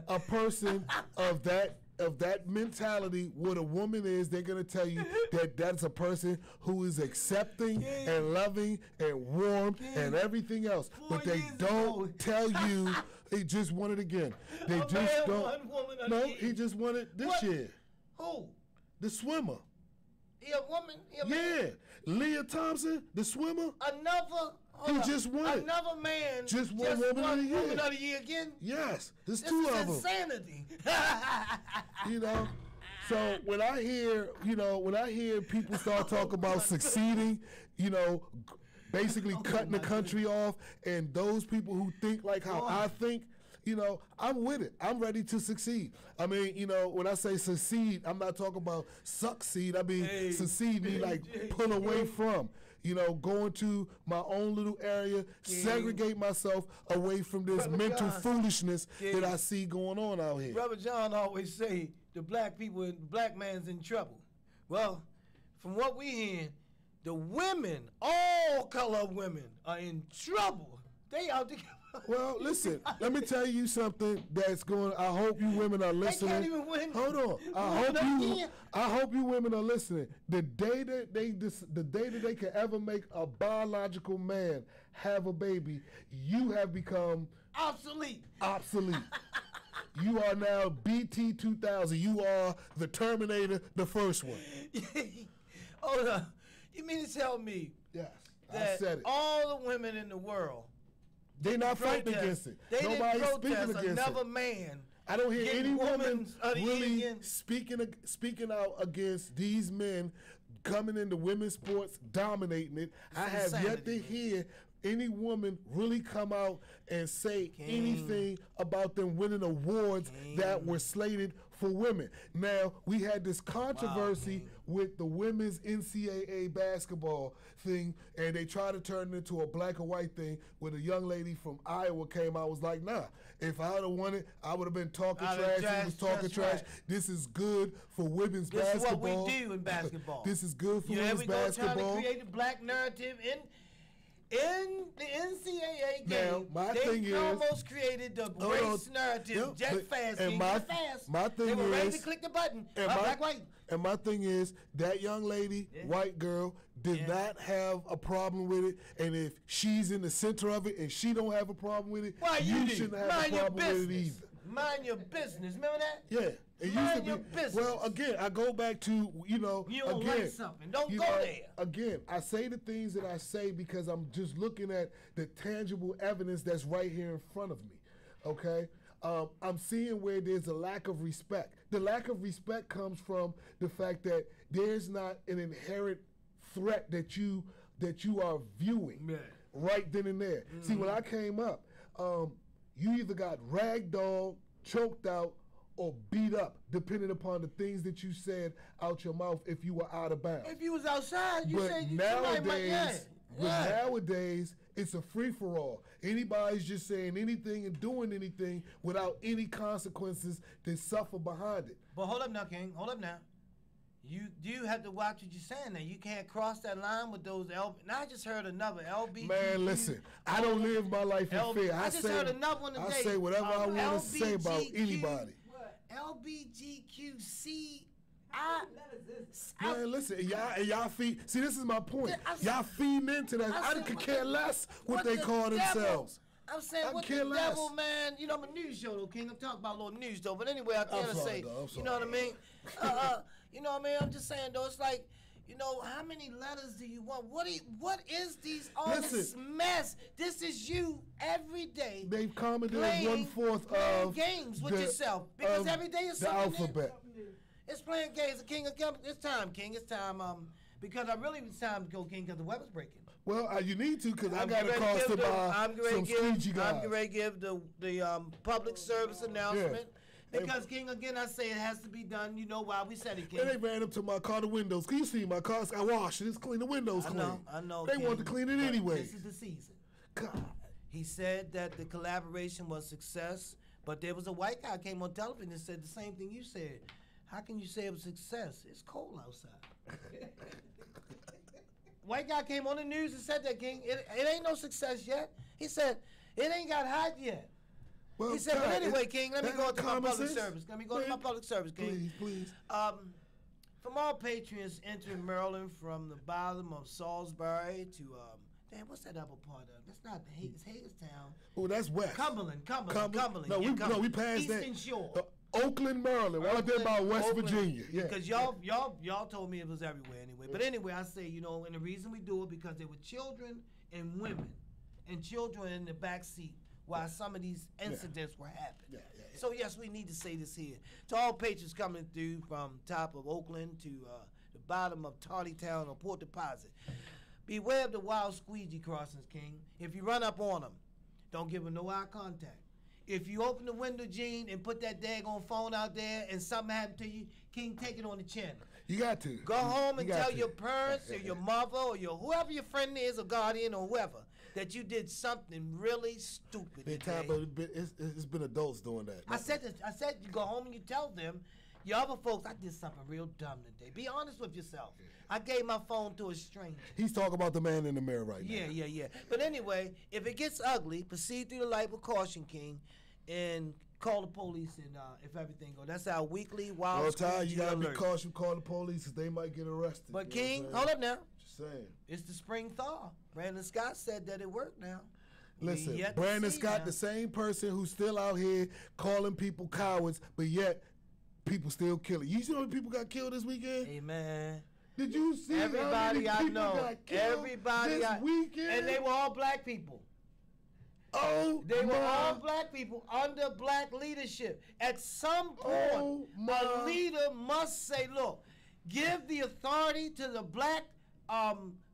a person of that mentality what a woman is, they're going to tell you that that's a person who is accepting and loving and warm and everything else. But they don't tell you. He just won it again. They just don't. No, he just won it this year. Who? The swimmer. He a woman? He a man? Leah Thompson, the swimmer. He just won it. Another man just won Woman of the Year. Woman of the Year again? Yes. There's This two is of them. insanity. You know? So when I hear people start talking about succeeding, you know, basically cutting the country off, and those people who think like how I think, you know, I'm with it. I'm ready to succeed. I mean, you know, when I say succeed, I'm not talking about succeed. I mean, succeed mean like pull away from. You know, go into my own little area, segregate myself away from this mental foolishness that I see going on out here. Brother John always say the black man's in trouble. Well, from what we hear, the women, all color women, are in trouble. They out to. Well, listen, let me tell you something that's going. I hope you women are listening. They can't even win. Hold on. I hope you women are listening. The day that they can ever make a biological man have a baby, you have become obsolete. You are now BT 2000. You are the Terminator, the first one. Hold on. You mean to tell me? Yes, that I said it. All the women in the world. They're not fighting against it. They Nobody's didn't speaking protest against another it. man. I don't hear any woman really union. speaking out against these men coming into women's sports, dominating it. I have yet to hear any woman really come out and say anything about them winning awards that were slated for women. Now, we had this controversy with the women's NCAA basketball thing, and they tried to turn it into a black and white thing where a young lady from Iowa came out was like, nah, if I would have won it, I would have been talking trash. He was talking trash. Right. This is good for women's basketball. This is what we do in basketball. This is good for women's basketball. Trying to create a black narrative in the NCAA game. Now, they almost created the race narrative jet fast. My thing they were ready is, to click the button. And my thing is, that young lady, white girl, did not have a problem with it. And if she's in the center of it and she don't have a problem with it, you shouldn't have a problem with it either. Mind your business. Remember that? Yeah. It Mind your business. Well, again, I go back to, you don't like something. Don't go there. Again, I say the things that I say because I'm just looking at the tangible evidence that's right here in front of me. Okay? I'm seeing where there's a lack of respect. The lack of respect comes from the fact that there's not an inherent threat that you are viewing right then and there. Mm-hmm. See, when I came up, you either got ragdolled, choked out, or beat up, depending upon the things that you said out your mouth if you were out of bounds. If you was outside, you said you nowadays, it's a free-for-all. Anybody's just saying anything and doing anything without any consequences that suffer behind it. But hold up now, King. Hold up now. You have to watch what you're saying now. You can't cross that line with those Now I just heard another LBGQ. Man, listen, I don't live my life in fear. I just heard another one today. I say whatever I want to say about anybody. LBGQC. Man, listen, y'all feed. See, this is my point. Y'all feeding into that. I could care less what they call themselves. I'm saying, what the devil, man? You know, I'm a news show, though, King. I'm talking about a little news, though. But anyway, I can't say, you know what I mean? You know what I mean? I'm just saying, though, it's like, you know, how many letters do you want? What is this mess? This is you every day. They've commented 1/4 of games with yourself because every day is the alphabet. It's playing games. King, it's time, King. It's time. Because it's time to go, King, because the weather's breaking. Well, you need to, because I got to call some squeegee guys. I'm going to give the public service announcement. Because, King, again, I say it has to be done. You know why we said it, King. And they ran up to my car, the windows. Can you see my car? I washed it. It's clean. The windows clean. I know, They want to clean it anyway. This is the season. God. He said that the collaboration was a success, but there was a white guy came on television and said the same thing you said. How can you say it was a success? It's cold outside. White guy came on the news and said that, King. It ain't no success yet. He said, it ain't got hot yet. Well, he said, but anyway, King, let me go to my public service. Let me go to my public service, King. Please. From all patrons entering Maryland from the bottom of Salisbury to, what's that other part of? That's not it's Hagerstown. Oh, that's west. Cumberland. No, we passed that. Eastern Shore. Oakland, Maryland. Right there by West Virginia. Yeah. Because y'all told me it was everywhere anyway. But anyway, I say, you know, and the reason we do it because there were children and women and children in the back seat while some of these incidents were happening. Yeah. So yes, we need to say this here. To all patrons coming through from top of Oakland to the bottom of Tardytown or Port Deposit. Beware of the wild squeegee crossings, King. If you run up on them, don't give them no eye contact. If you open the window, Gene, and put that daggone phone out there and something happened to you, King, take it on the chin. You got to. Go home and tell your parents or your mother or whoever your friend is or guardian or whoever that you did something really stupid today. It's been adults doing that. I said you go home and you tell them Your other folks, I did something real dumb today. Be honest with yourself. I gave my phone to a stranger. He's talking about the man in the mirror right now. Yeah. But anyway, if it gets ugly, proceed through the light with caution, King, and call the police and if everything goes. That's our weekly wild. Well, Ty, you gotta be cautious. Call the police because they might get arrested. But King, hold up now. Just saying. It's the spring thaw. Brandon Scott said that it worked now. Listen, Brandon Scott, now. the same person who's still out here calling people cowards, but yet people still kill it. You see how many people got killed this weekend? Hey, man. Did you see everybody how many people I know? got killed Everybody this weekend? And they were all black people. Oh, they were all black people under black leadership. At some point, a leader must say, look, give the authority to the black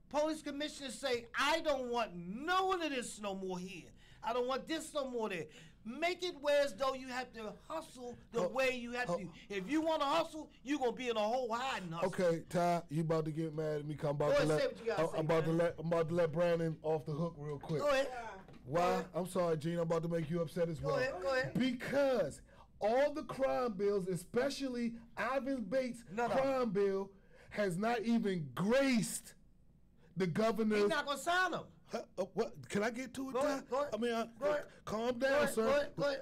police commissioner, say, I don't want none of this no more here. I don't want this no more there. Make it where as though you have to hustle the way you have to. If you want to hustle, you're going to be in a hole hiding hustle. Okay, Ty, you about to get mad at me because I'm about to let Brandon off the hook real quick. Go ahead. Why? I'm sorry, Gene. I'm about to make you upset as well. Go ahead. Because all the crime bills, especially Ivan Bates' crime bill, has not even graced the governor's. He's not going to sign them. What? Can I get to it, Go Ty? ahead. I mean, calm down, sir. Go ahead.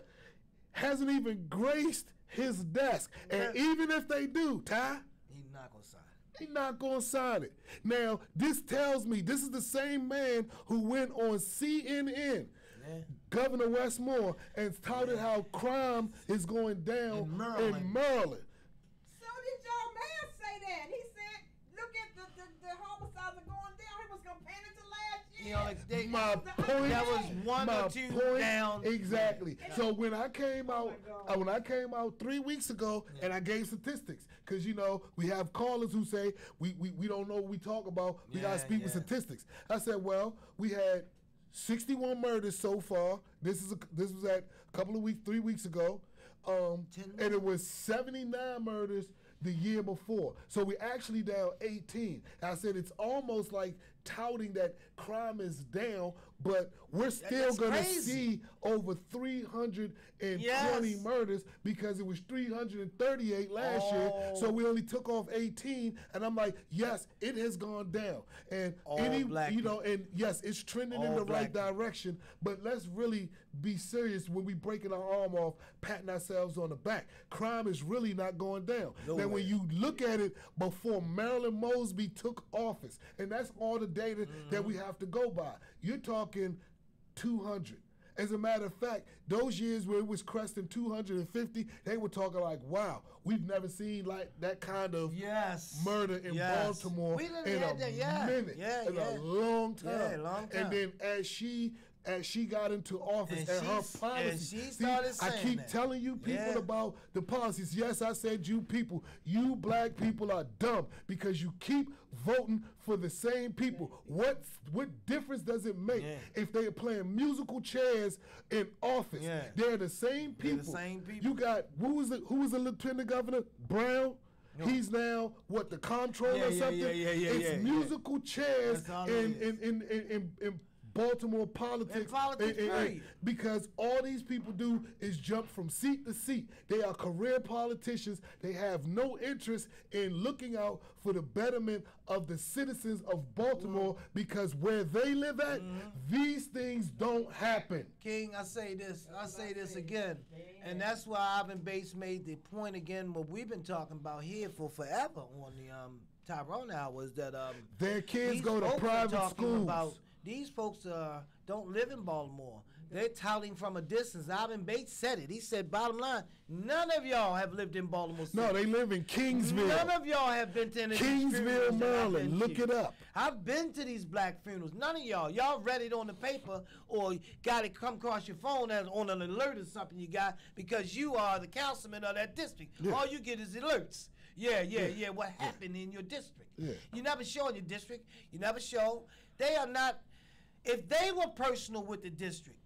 Hasn't even graced his desk. And even if they do, Ty, he's not going to sign it. He's not going to sign it. Now, this tells me this is the same man who went on CNN, Governor Westmore, and touted how crime is going down in Maryland. So did y'all man say that? He said, look at the homicides are going down. He was comparing it to last year. You know, like My point. That was one or two down. Exactly. So when I came out 3 weeks ago, and I gave statistics, because you know we have callers who say we don't know what we talk about. We gotta speak with statistics. I said, well, we had 61 murders so far. This was at a couple of weeks, 3 weeks ago, and it was 79 murders the year before. So we're actually down 18. I said it's almost like touting that crime is down, but we're still going to see over 320 murders because it was 338 last year. So we only took off 18, and I'm like, yes, it has gone down. And and yes, it's trending in the right direction, but let's really be serious when we breaking our arm off, patting ourselves on the back. Crime is really not going down. Now, when you look at it before Marilyn Mosby took office, and that's all the data that we have to go by, you're talking 200. As a matter of fact, those years where it was cresting 250, they were talking like, wow, we've never seen like that kind of murder in Baltimore in a minute, in a long time. Yeah, long time. And then as she got into office and her policies, I keep telling you people about the policies. Yes, I said you people, you black people are dumb because you keep voting for the same people. What difference does it make if they're playing musical chairs in office? They're the same people. The same people. You got who was the lieutenant governor? Brown. He's now the comptroller or something. It's musical chairs in Baltimore politics, because all these people do is jump from seat to seat. They are career politicians. They have no interest in looking out for the betterment of the citizens of Baltimore because where they live at, these things don't happen. King, I say this again, and that's why Ivan Bates made the point again, what we've been talking about here for forever on the Tyrone Hours, that their kids go to private schools. These folks don't live in Baltimore. They're touting from a distance. Ivan Bates said it. He said, bottom line, none of y'all have lived in Baltimore City. No, they live in Kingsville. None of y'all have been to any of these Kingsville, Maryland. Look it up. I've been to these black funerals. None of y'all. Y'all read it on the paper or got it come across your phone as on an alert or something you got because you are the councilman of that district. All you get is alerts. What happened in your district. You never show in your district. You never show. They are not. If they were personal with the district,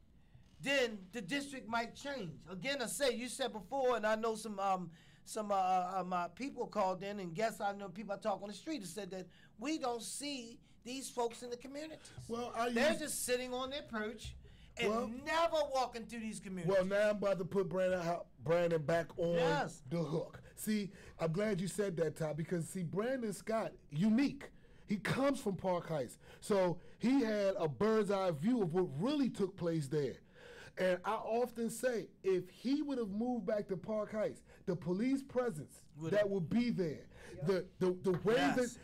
then the district might change. Again, I say, you said before, and I know some my people called in, and guess I know people I talk on the street that said that we don't see these folks in the communities. Well, they're just sitting on their perch, and never walk into these communities. Well, now I'm about to put Brandon back on Yes. the hook. See, I'm glad you said that, Ty, because see, Brandon Scott, unique. He comes from Park Heights, so he had a bird's eye view of what really took place there. And I often say, if he would have moved back to Park Heights, the police presence that would be there, the way that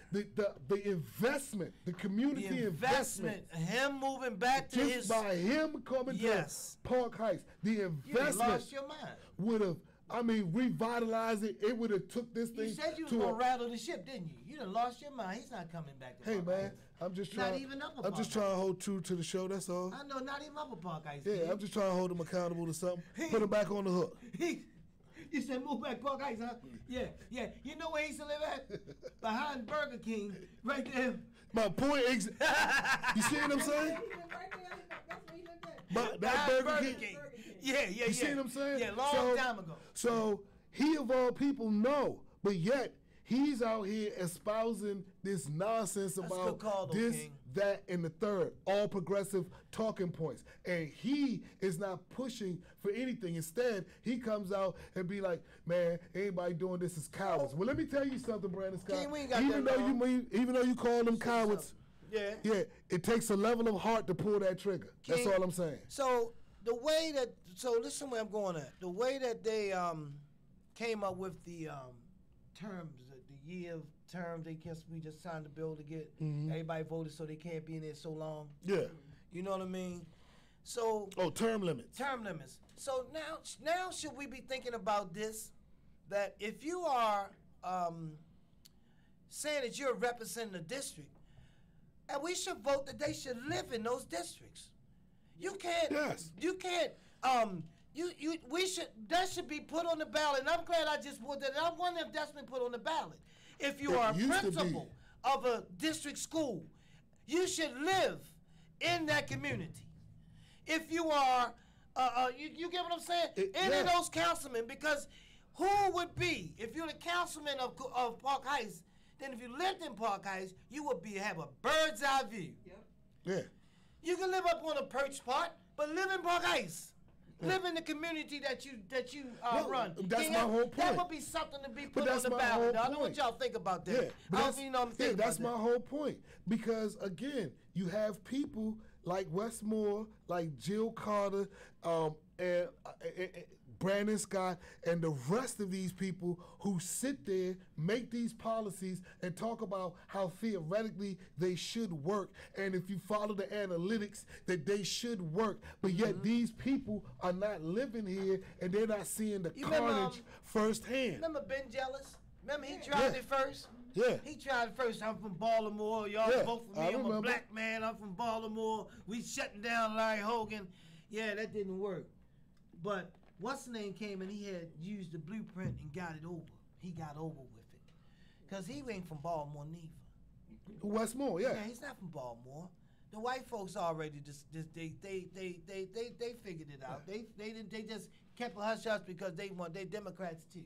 the investment, the community investment, him moving back to just his by him coming to Park Heights, the investment lost your mind. would have, revitalized it. It would have took this thing. You said you was gonna rattle the ship, didn't you? You done lost your mind. He's not coming back to Hey Park man, Heights. I'm just trying. Not even Upper I'm just Park trying to hold true to the show. That's all. I know, not even Upper Park Heights. Yeah, kid. I'm just trying to hold him accountable to something. Put him back on the hook. You said move back Park Heights, huh? Yeah. You know where he used to live at? Behind Burger King, right there. My point is, you see what I'm saying? That Burger King. Yeah. You see what I'm saying? Yeah, long time ago. So he of all people know, but yet he's out here espousing this nonsense about this, King. that, and the third, all progressive talking points. And he is not pushing for anything. Instead, he comes out and be like, man, anybody doing this is cowards. Well, let me tell you something, Brandon Scott. King, we ain't got even though you call them cowards, yeah, it takes a level of heart to pull that trigger. King, that's all I'm saying. So the way that, listen where I'm going at. The way that they came up with the terms, the year of terms, we just signed the bill to get everybody voted so they can't be in there so long. Yeah. You know what I mean? So term limits. Term limits. So now should we be thinking about this? That if you are saying that you're representing a district, and we should vote that they should live in those districts. You can't. Yes. You can't. That should be put on the ballot. And I'm glad I just put that. I wonder if that's been put on the ballot. If you are a principal of a district school, you should live in that community. If you are, you get what I'm saying? Any of those councilmen, because who would be, if you're the councilman of Park Heights, then if you lived in Park Heights, you would have a bird's eye view. Yep. Yeah. You can live up on a perch part, but live in Park Heights. Live in the community that you run. That's my whole point. That would be something to be put on the ballot. I know what y'all think about that. Yeah, that's my whole point. Because again, you have people like Westmore, like Jill Carter, and Brandon Scott, and the rest of these people who sit there, make these policies, and talk about how theoretically they should work, and if you follow the analytics, that they should work. But yet these people are not living here, and they're not seeing the carnage firsthand. Remember Ben Jealous? Remember he tried it first? Yeah. He tried it first. I'm from Baltimore. Y'all vote for me. I'm a black man. I'm from Baltimore. We shutting down Larry Hogan. Yeah, that didn't work. But what's the name came and he had used the blueprint and got it over. He got over with it. Because he ain't from Baltimore neither. Westmore, yeah. Yeah, he's not from Baltimore. The white folks already they figured it out. They just kept a hush hush because they Democrats too.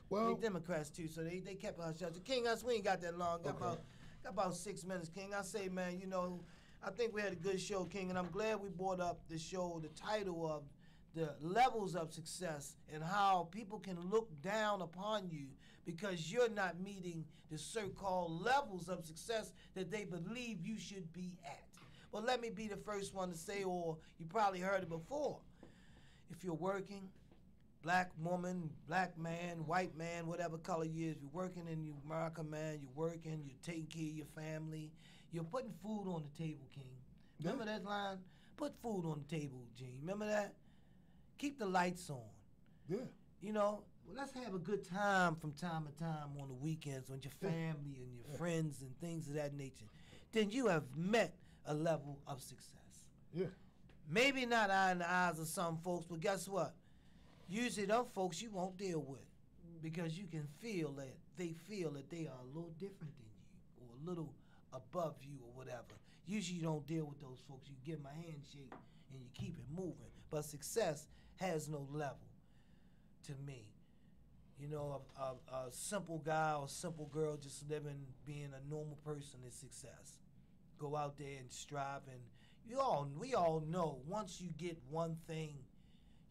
Well, they Democrats too, so they kept a hush hush. King, we ain't got that long. Got about 6 minutes, King. I say, man, I think we had a good show, King, and I'm glad we brought up the show, the title of the levels of success and how people can look down upon you because you're not meeting the so-called levels of success that they believe you should be at. Well, let me be the first one to say, or you probably heard it before, if you're working, black woman, black man, white man, whatever color you is, you're working in America, man, you're working, you're taking care of your family, you're putting food on the table, King. Remember that line? Put food on the table, Gene. Remember that? Keep the lights on. Yeah. Let's have a good time from time to time on the weekends with your family and your friends and things of that nature. Then you have met a level of success. Yeah. Maybe not eye in the eyes of some folks, but guess what? Usually them folks you won't deal with because you can feel that they are a little different than you or a little above you or whatever. Usually you don't deal with those folks. You give them a handshake and you keep it moving. But success has no level to me. A simple guy or simple girl just living, being a normal person is success. Go out there and strive and, we all know once you get one thing,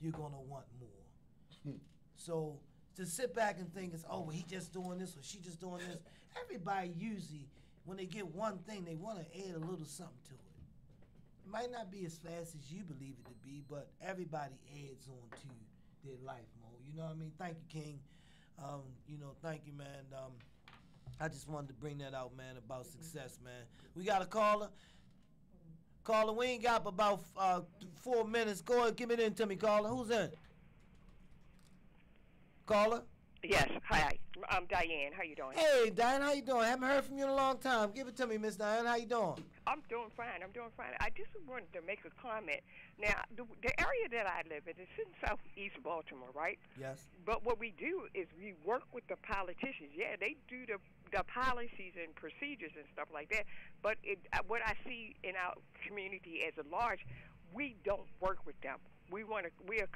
you're gonna want more. So to sit back and think, oh, well, he just doing this or she just doing this. Everybody usually, when they get one thing, they want to add a little something to it. It might not be as fast as you believe it to be, but everybody adds on to their life, Mo. You know what I mean? Thank you, King. Thank you, man. I just wanted to bring that out, man, about success, man. We got a caller. Caller, we ain't got about 4 minutes. Go ahead, give it in to me, caller. Who's in? Caller? Yes, hi. I'm Diane. How you doing? Hey, Diane, how you doing? Haven't heard from you in a long time. Give it to me, Miss Diane. How you doing? I'm doing fine. I just wanted to make a comment. Now, the area that I live in is in southeast Baltimore, right? Yes. But what we do is we work with the politicians. Yeah, they do the policies and procedures and stuff like that. But what I see in our community as a large, we don't work with them. We'll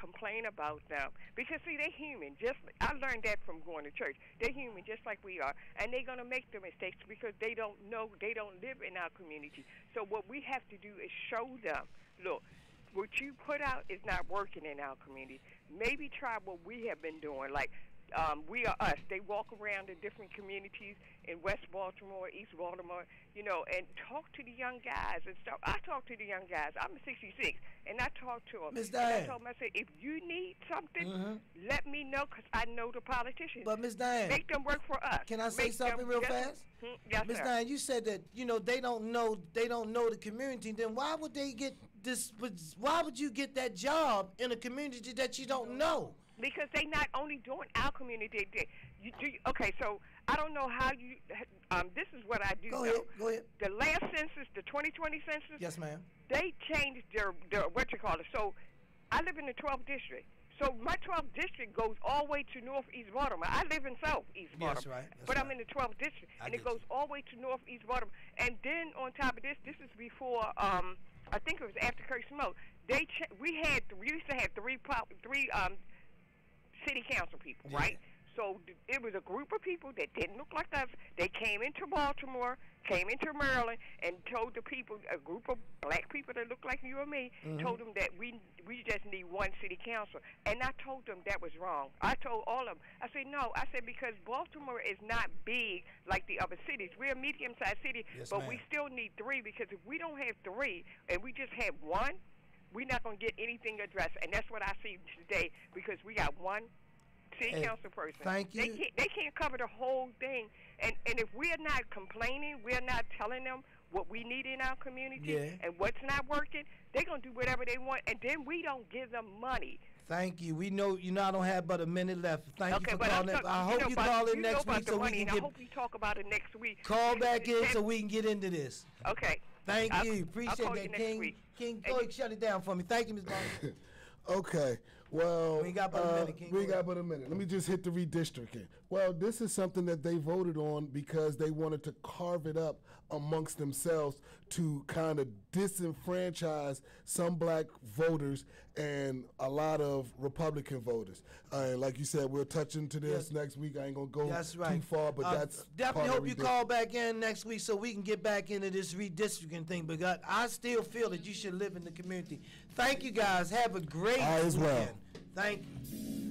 complain about them because see, they're human. I learned that from going to church. They're human just like we are, and they're gonna make the mistakes because they don't know, they don't live in our community. So what we have to do is show them, look, what you put out is not working in our community. Maybe try what we have been doing, like. We Are Us. They walk around in different communities in West Baltimore, East Baltimore, and talk to the young guys and stuff. I talk to the young guys. I'm 66, and I talk to them. Miss Diane. I told them, I said, if you need something, let me know because I know the politicians. But Miss Diane, make them work for us. Can I say something real fast? Yes, Miss sir. Diane, you said that they don't know the community. Then why would they get this? Why would you get that job in a community that you don't know? Because they not only doing our community, okay, so I don't know how you, this is what I do Go know. ahead. The last census, the 2020 census. Yes, ma'am. They changed their So I live in the 12th district. So my 12th district goes all the way to northeast Baltimore. I live in southeast Baltimore. That's right. But I'm in the 12th district. And it goes all the way to northeast Baltimore. And then on top of this is before, I think it was after Kurt Smoke. We used to have three city council people, right? So it was a group of people that didn't look like us. They came into Baltimore, came into Maryland, and told the people, a group of black people that looked like you and me, told them that we just need one city council. And I told them that was wrong. I told all of them. I said, no. I said, because Baltimore is not big like the other cities. We're a medium-sized city, but we still need three because if we don't have three and we just have one, we're not going to get anything addressed. And that's what I see today because we got one city council person. Thank you. They can't cover the whole thing. And if we're not complaining, we're not telling them what we need in our community and what's not working, they're going to do whatever they want. And then we don't give them money. Thank you. We know I don't have but a minute left. Thank you for but calling. I hope you call in next week so we can get. I hope we talk about it next week. Call back in so we can get into this. Okay. Thank you. Appreciate that, King. King, go ahead, shut it down for me. Thank you, Ms. Bond. Okay. Well, we got but a minute, King. We got but a minute. Let me just hit the redistricting. Well, this is something that they voted on because they wanted to carve it up amongst themselves to kind of disenfranchise some black voters and a lot of Republican voters. Like you said, we'll touch into this next week. I ain't going to go too far, but that's definitely hope you call back in next week so we can get back into this redistricting thing. But I still feel that you should live in the community. Thank you, guys. Have a great weekend. Well. Thank you.